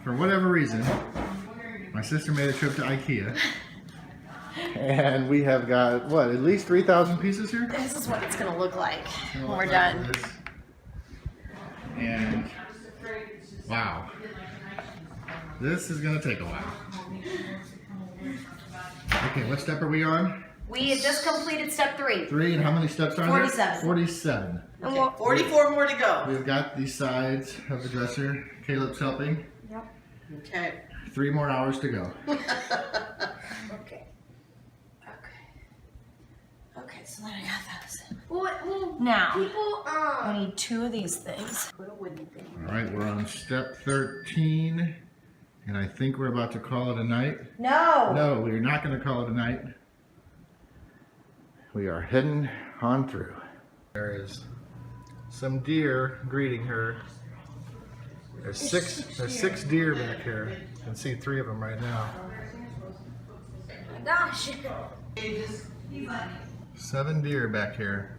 for whatever reason, my sister made a trip to IKEA. And we have got, what, at least 3,000 pieces here? This is what it's going to look like when we're done. And, wow. This is going to take a while. Okay, what step are we on? We have just completed step 3. 3, and how many steps are there? 47. 47. Okay. 44 more to go. We've got these sides of the dresser. Caleb's helping. Yep. Okay. 3 more hours to go. Okay. Okay, so then I got those. Well, now, people, I need 2 of these things. Put a wooden thing. All right, we're on step 13. And I think we're about to call it a night. No! No, we're not going to call it a night. We are heading on through. There is some deer greeting her. There's six deer back here. You can see 3 of them right now. Oh my gosh. 7 deer back here.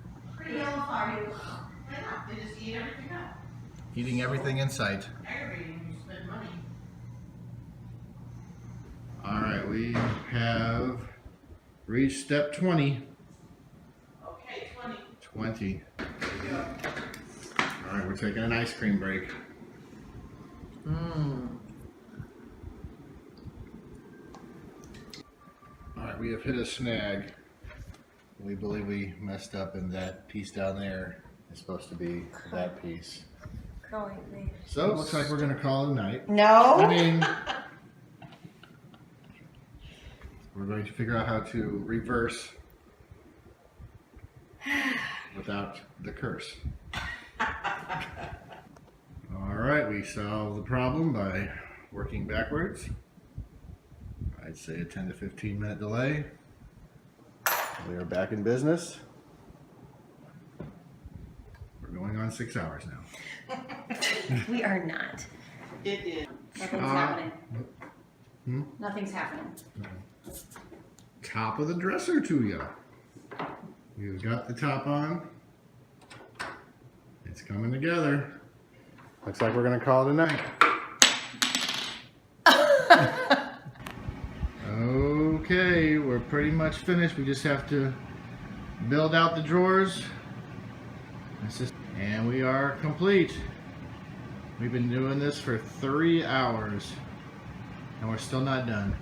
Eating everything in sight. All right, we have reached step 20. Okay, 20. 20. All right, we're taking an ice cream break. All right, we have hit a snag. We believe we messed up, and that piece down there is supposed to be that piece. So it looks like we're going to call it a night. No! I mean, we're going to figure out how to reverse without the curse. All right, we solved the problem by working backwards. I'd say a 10 to 15 minute delay. We are back in business. We're going on 6 hours now. We are not. It is. Nothing's happening. Hmm? Nothing's happening. Top of the dresser to you. You've got the top on. It's coming together. Looks like we're going to call it a night. Okay, we're pretty much finished. We just have to build out the drawers. And we are complete. We've been doing this for 3 hours. And we're still not done.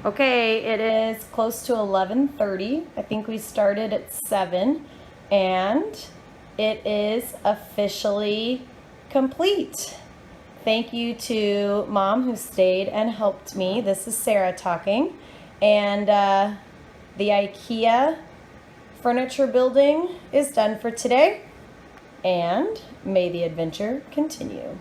Okay, it is close to 11:30. I think we started at 7, and it is officially complete. Thank you to Mom who stayed and helped me. This is Sarah talking. And the IKEA furniture building is done for today. And may the adventure continue.